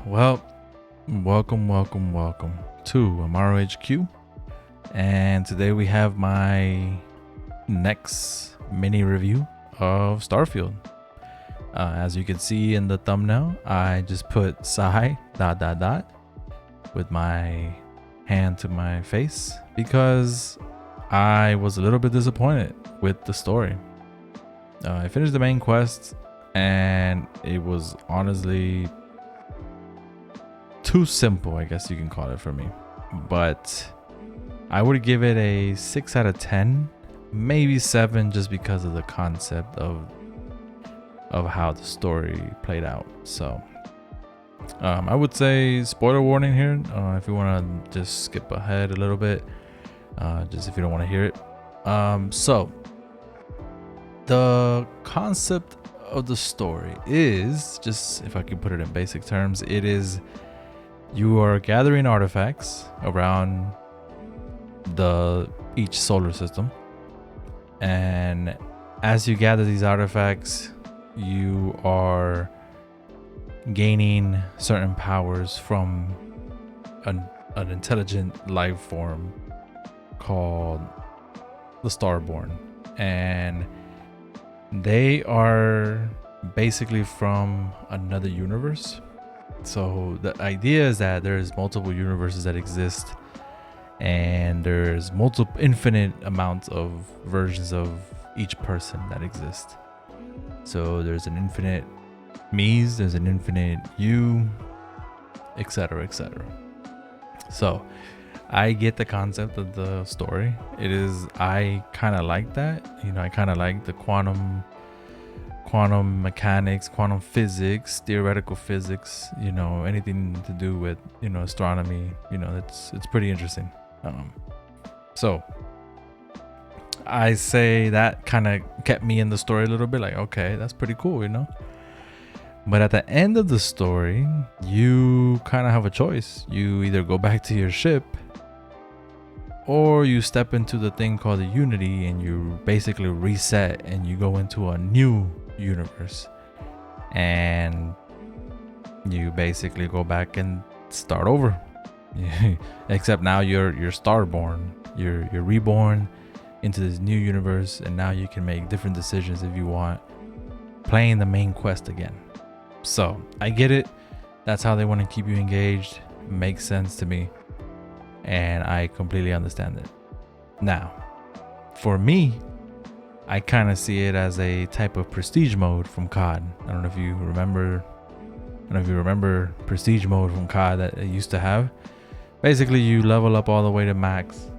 Well, welcome to Amaro HQ. And today we have my next mini review of Starfield. As you can see in the thumbnail, I just put Sai ... with my hand to my face because I was a little bit disappointed with the story. I finished the main quest and it was honestly too simple, I guess you can call it, for me. But I would give it a 6 out of 10, maybe 7, just because of the concept of how the story played out. So I would say spoiler warning here, if you want to just skip ahead a little bit, just if you don't want to hear it. So the concept of the story is, just if I can put it in basic terms, it is you are gathering artifacts around each solar system, and as you gather these artifacts, you are gaining certain powers from an intelligent life form called the Starborn, and they are basically from another universe. So the idea is that there's multiple universes that exist, and there's infinite amounts of versions of each person that exist. So there's an infinite me's, there's an infinite you, etc., etc. So I get the concept of the story. I kind of like that. I kind of like the quantum mechanics, quantum physics, theoretical physics, anything to do with, astronomy, it's pretty interesting. So I say that kind of kept me in the story a little bit, like, okay, that's pretty cool, But at the end of the story, you kind of have a choice. You either go back to your ship, or you step into the thing called the Unity and you basically reset and you go into a new universe, and you basically go back and start over. Except now you're Starborn. You're reborn into this new universe, and now you can make different decisions if you want, playing the main quest again. So I get it. That's how they want to keep you engaged. Makes sense to me, and I completely understand it. Now, for me, I kind of see it as a type of prestige mode from COD. I don't know if you remember prestige mode from COD that it used to have. Basically, you level up all the way to max,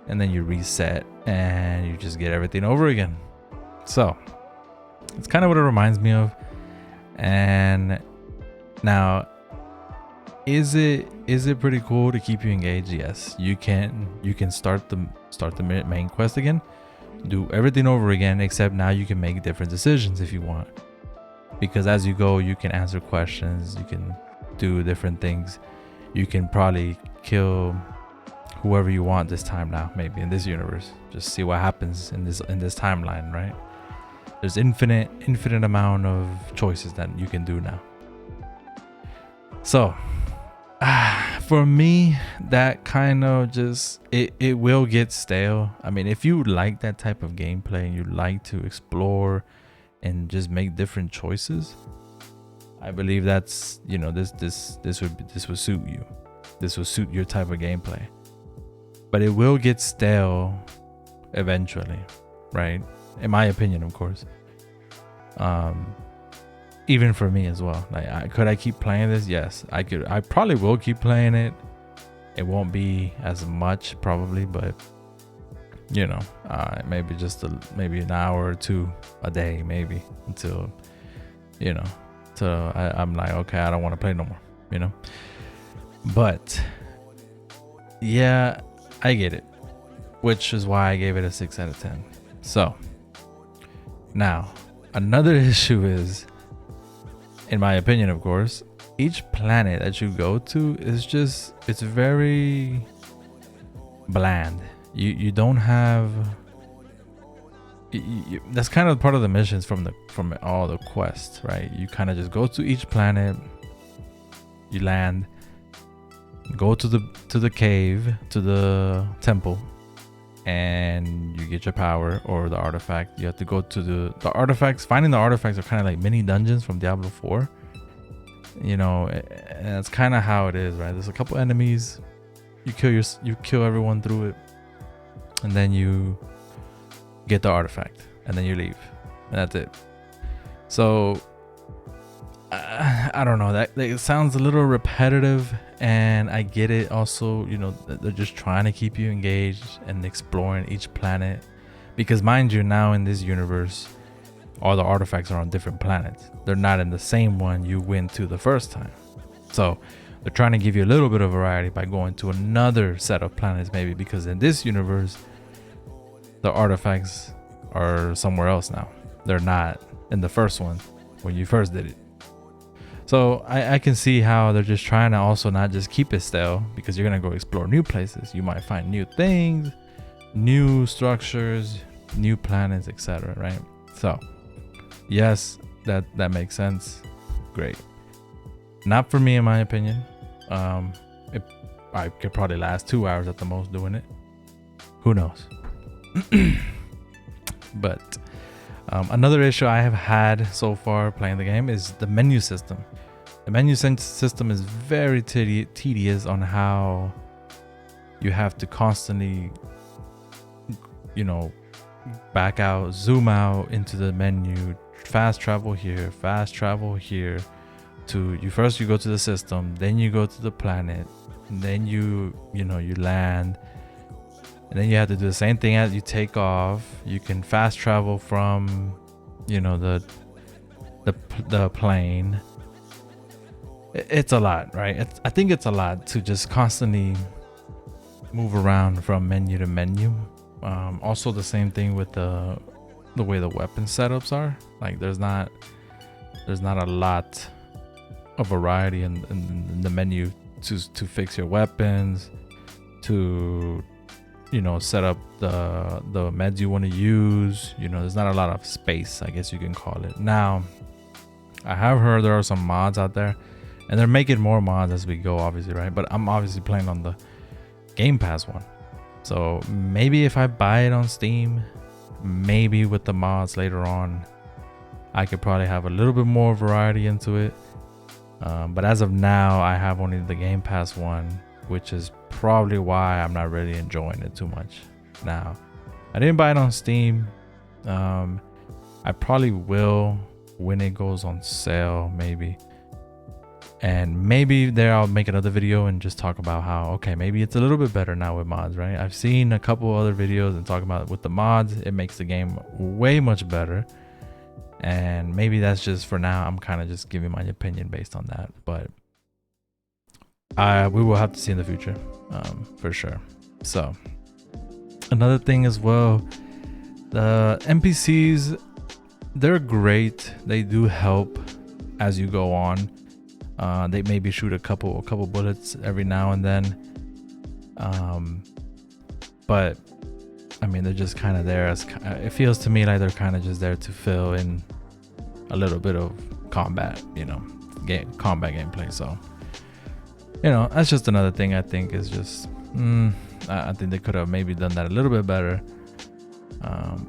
and then you reset, and you just get everything over again. So it's kind of what it reminds me of. And now, is it pretty cool to keep you engaged? Yes, you can start the main quest again, do everything over again, except now you can make different decisions if you want, because as you go, you can answer questions, you can do different things, you can probably kill whoever you want this time now, maybe in this universe, just see what happens in this timeline, right? There's infinite amount of choices that you can do now. So for me, that kind of just it will get stale. I mean, if you like that type of gameplay and you like to explore and just make different choices, I believe that's, this would suit you. This will suit your type of gameplay. But it will get stale eventually, right? In my opinion, of course. Even for me as well. Like, could I keep playing this? Yes, I could. I probably will keep playing it. It won't be as much probably, but maybe just maybe an hour or two a day, maybe, until I'm like, okay, I don't want to play no more, But yeah, I get it, which is why I gave it a 6 out of 10. So now, another issue is, in my opinion, of course, each planet that you go to is it's very bland. You don't have that's kind of part of the missions from all the quests, right? You kind of just go to each planet, You land, go to the cave, to the temple, and you get your power or the artifact. You have to go to the artifacts. Finding the artifacts are kind of like mini dungeons from Diablo 4. You know, and that's kind of how it is, right? There's a couple enemies. You kill everyone through it, and then you get the artifact, and then you leave, and that's it. So I don't know, that it sounds a little repetitive, and I get it. Also, you know, they're just trying to keep you engaged and exploring each planet, because mind you, now in this universe, all the artifacts are on different planets. They're not in the same one you went to the first time. So they're trying to give you a little bit of variety by going to another set of planets, maybe, because in this universe the artifacts are somewhere else now. They're not in the first one when you first did it. So I can see how they're just trying to also not just keep it stale, because you're gonna go explore new places. You might find new things, new structures, new planets, etc. Right? So yes, that makes sense. Great. Not for me, in my opinion. I could probably last 2 hours at the most doing it. Who knows? But another issue I have had so far playing the game is the menu system. The menu system is very tedious on how you have to constantly, you know, back out, zoom out into the menu, fast travel here, fast travel here. You first go to the system, then you go to the planet, and then you land, and then you have to do the same thing as you take off. You can fast travel from, you know, the plane. It's a lot, right? I think it's a lot to just constantly move around from menu to menu. Also the same thing with the way the weapon setups are. Like there's not a lot of variety in the menu to fix your weapons, to, you know, set up the meds you want to use. You know, there's not a lot of space, I guess you can call it. Now, I have heard there are some mods out there, and they're making more mods as we go, obviously, right? But I'm obviously playing on the Game Pass one. So maybe if I buy it on Steam, maybe with the mods later on, I could probably have a little bit more variety into it. But as of now, I have only the Game Pass one, which is probably why I'm not really enjoying it too much now. I didn't buy it on Steam. I probably will when it goes on sale, maybe. And maybe there I'll make another video and just talk about how, okay, maybe it's a little bit better now with mods, right? I've seen a couple other videos and talking about with the mods, it makes the game way much better. And maybe that's just for now. I'm kind of just giving my opinion based on that, but we will have to see in the future, for sure. So another thing as well, the NPCs, they're great. They do help as you go on. They maybe shoot a couple bullets every now and then, but I mean, they're just kind of there as, it feels to me like they're kind of just there to fill in a little bit of combat, you know, combat gameplay. So, you know, that's just another thing I think is just, I think they could have maybe done that a little bit better.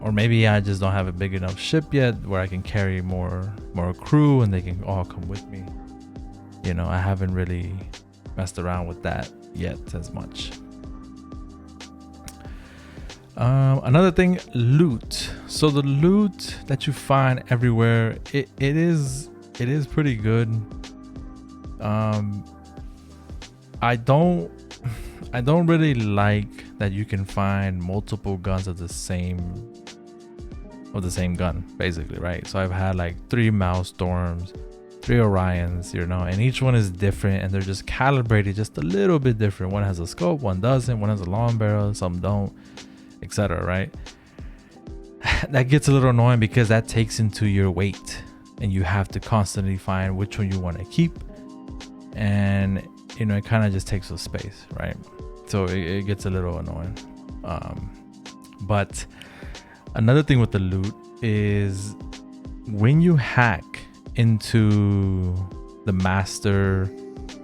Or maybe I just don't have a big enough ship yet where I can carry more crew and they can all come with me. You know, I haven't really messed around with that yet as much. Another thing, loot. So the loot that you find everywhere, it is pretty good. I don't really like that you can find multiple guns of the same gun, basically, right? So I've had like 3 Maelstorms, 3 Orions, you know, and each one is different and they're just calibrated just a little bit different. One has a scope, one doesn't, one has a long barrel, some don't, etc. Right? That gets a little annoying because that takes into your weight and you have to constantly find which one you want to keep, and you know, it kind of just takes up space, right? So it gets a little annoying. But another thing with the loot is when you hack into the master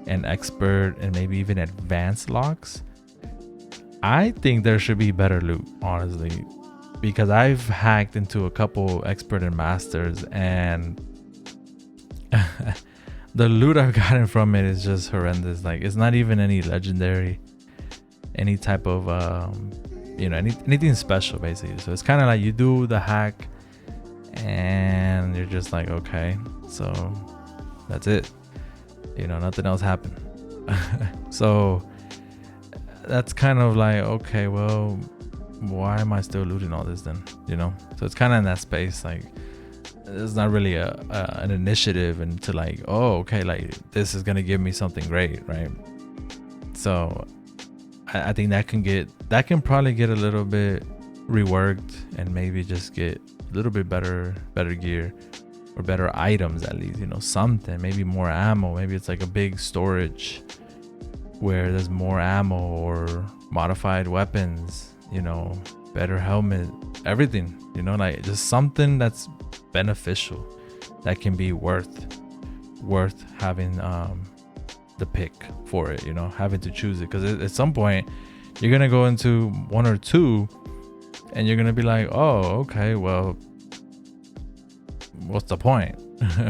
and expert and maybe even advanced locks, I think there should be better loot, honestly, because I've hacked into a couple expert and masters, and the loot I've gotten from it is just horrendous. Like, it's not even any legendary, any type of anything special, basically. So it's kind of like you do the hack and you're just like, okay, so that's it, nothing else happened. So that's kind of like, okay, well, why am I still looting all this then? So it's kind of in that space. Like, there's not really an initiative into like, oh, okay, like this is gonna give me something great, right? So I think that can probably get a little bit reworked and maybe just get a little bit better gear or better items, at least, something, maybe more ammo. Maybe it's like a big storage where there's more ammo or modified weapons, better helmet, everything, like just something that's beneficial that can be worth having the pick for it, having to choose it. Because at some point you're gonna go into one or two and you're gonna be like, oh, okay, well, what's the point?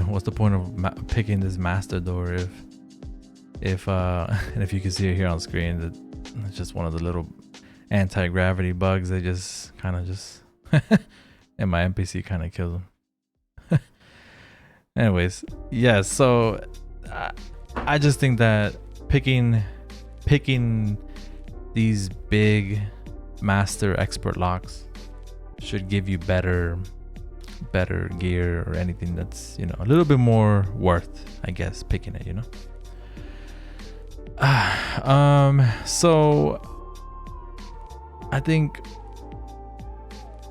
What's the point of picking this master door if and if you can see it here on screen, that it's just one of the little anti-gravity bugs. They just kind of just and my NPC kind of kills them. Anyways, yeah, so I just think that picking these big master expert locks should give you better gear or anything that's a little bit more worth, I guess, picking it. So I think,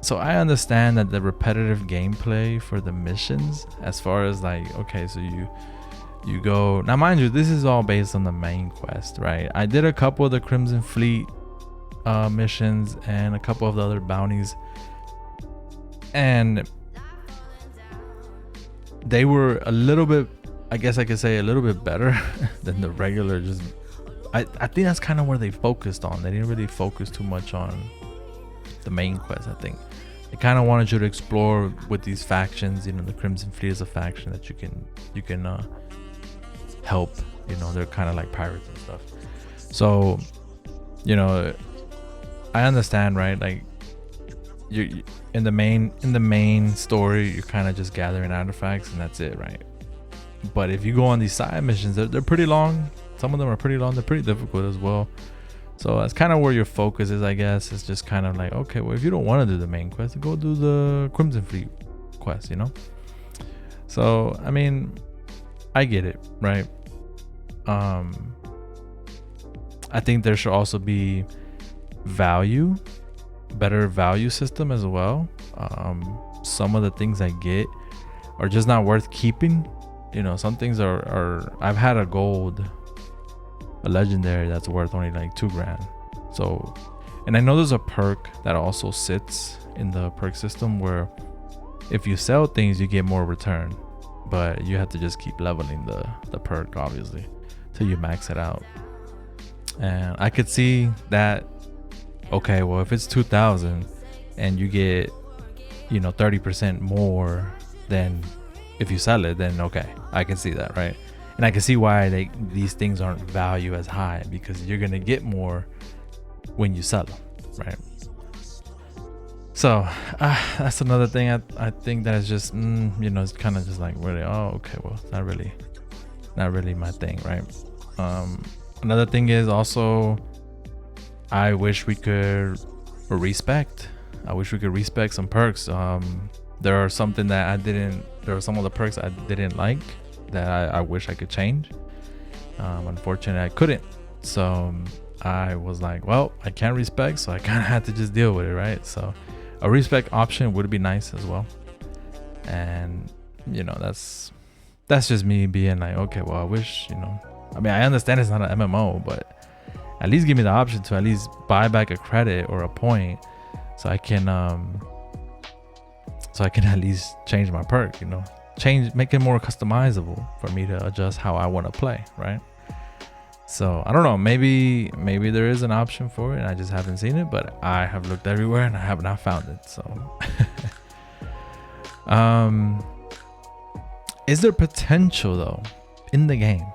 so I understand that the repetitive gameplay for the missions, as far as like, okay, so you go, now mind you, this is all based on the main quest, right? I did a couple of the Crimson Fleet missions and a couple of the other bounties, and they were a little bit, I guess I could say, a little bit better than the regular. Just I think that's kind of where they focused on. They didn't really focus too much on the main quest. I think they kind of wanted you to explore with these factions. The Crimson Fleet is a faction that you can help. They're kind of like pirates and stuff. So I understand, right? Like, you in the main story, you're kind of just gathering artifacts and that's it, right? But if you go on these side missions, they're pretty long. Some of them are pretty long. They're pretty difficult as well. So that's kind of where your focus is, I guess. It's just kind of like, okay, well, if you don't want to do the main quest, go do the Crimson Fleet quest, So I mean, I get it, right? I think there should also be better value system as well. Some of the things I get are just not worth keeping. Some things are I've had a legendary that's worth only like $2,000. So, and I know there's a perk that also sits in the perk system where if you sell things, you get more return, but you have to just keep leveling the perk, obviously, till you max it out. And I could see that, okay, well, if it's 2,000 and you get 30% more than if you sell it, then okay, I can see that, right? And I can see why these things aren't value as high, because you're gonna get more when you sell them, right? So that's another thing. I think that is just it's kind of just like, really, oh, okay, well, it's not really my thing, right? Another thing is also, I wish we could respect some perks. There are some of the perks I didn't like that I wish I could change. Unfortunately, I couldn't. So I was like, well, I can't respect, so I kind of had to just deal with it, right? So a respect option would be nice as well. And that's just me being like, okay, well, I wish, I mean, I understand it's not an MMO, but at least give me the option to at least buy back a credit or a point, so I can at least change my perk, make it more customizable for me to adjust how I want to play, right? So I don't know, maybe there is an option for it and I just haven't seen it, but I have looked everywhere and I have not found it. So is there potential though in the game?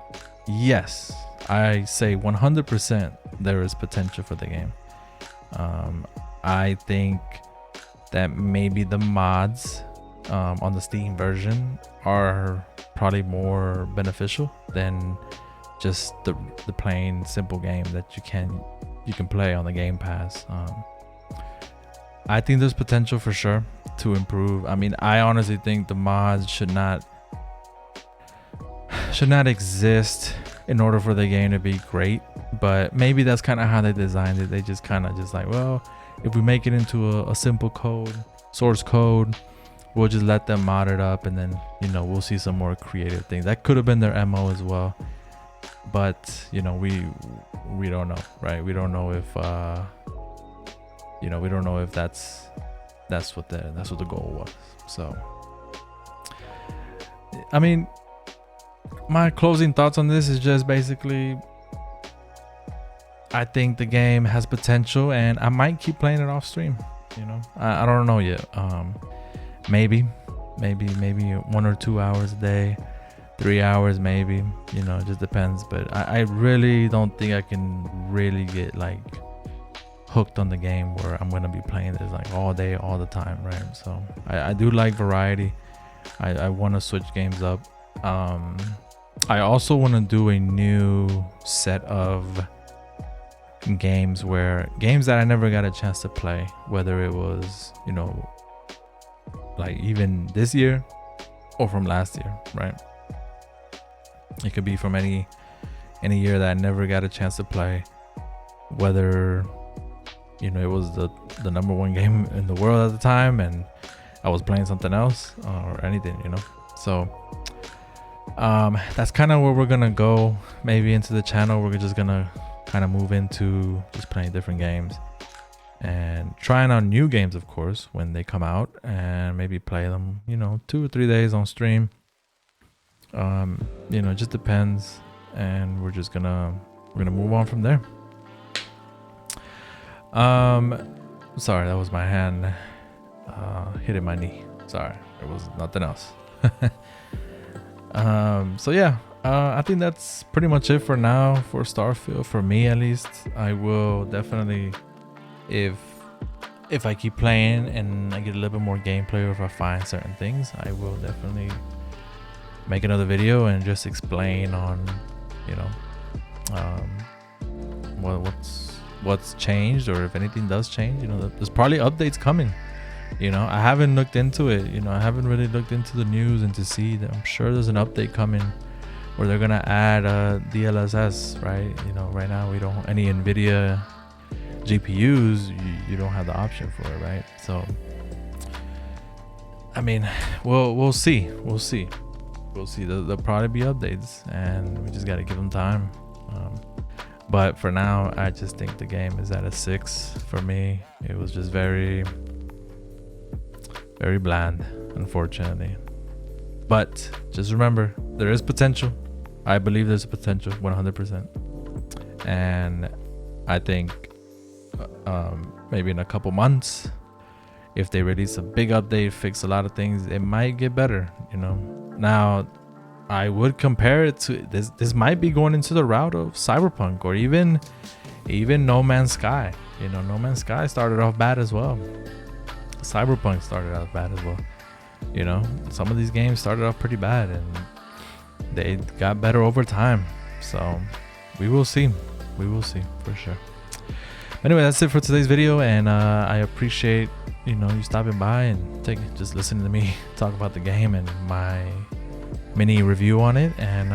Yes, I say 100% there is potential for the game. I think that maybe the mods on the Steam version are probably more beneficial than just the plain simple game that you can play on the Game Pass. I think there's potential for sure to improve. I mean, I honestly think the mods should not exist in order for the game to be great, but maybe that's kind of how they designed it. They just kind of just like, well, if we make it into a simple code, source code, we'll just let them mod it up, and then, you know, we'll see some more creative things. That could have been their MO as well, but you know, we don't know, right? We don't know if you know, we don't know if that's what the goal was. So I mean, my closing thoughts on this is just basically, I think the game has potential and I might keep playing it off stream. You know, I don't know yet. Maybe 1 or 2 hours a day, 3 hours maybe, you know, it just depends. But I really don't think I can really get like hooked on the game where I'm gonna be playing this like all day, all the time, right? So I do like variety. I want to switch games up. I also want to do a new set of games that I never got a chance to play, whether it was, you know, like even this year or from last year, right? It could be from any year that I never got a chance to play, whether, you know, it was the #1 game in the world at the time and I was playing something else or anything, you know. So that's kind of where we're gonna go maybe into the channel. We're just gonna kind of move into just playing different games and trying out new games, of course, when they come out, and maybe play them, you know, 2 or 3 days on stream. You know, it just depends, and we're gonna move on from there. Sorry, that was my hand hitting my knee. Sorry, it was nothing else. So yeah, I think that's pretty much it for now for Starfield, for me at least. I will definitely, if I keep playing and I get a little bit more gameplay, or if I find certain things, I will definitely make another video and just explain on, you know, what's changed, or if anything does change. You know, there's probably updates coming. You know, I haven't looked into it. You know, I haven't really looked into the news and to see that I'm sure there's an update coming where they're gonna add DLSS, right? You know, right now we don't, any NVIDIA GPUs, you don't have the option for it, right? So I mean, we'll see. There'll probably be updates, and we just got to give them time. But for now, I just think the game is at a 6 for me. It was just very, very bland, unfortunately. But just remember, there is potential. I believe there's a potential, 100%. And I think maybe in a couple months, if they release a big update, fix a lot of things, it might get better, you know. Now, I would compare it to this might be going into the route of Cyberpunk, or even No Man's Sky. You know, No Man's Sky started off bad as well. Cyberpunk started out bad as well. You know, some of these games started off pretty bad and they got better over time. So we will see for sure. Anyway, that's it for today's video, and I appreciate, you know, you stopping by and just listening to me talk about the game and my mini review on it. And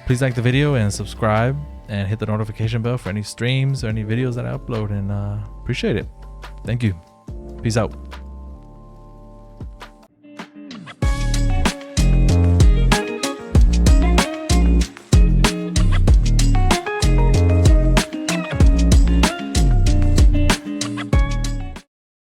please like the video and subscribe and hit the notification bell for any streams or any videos that I upload, and appreciate it. Thank you. Peace out.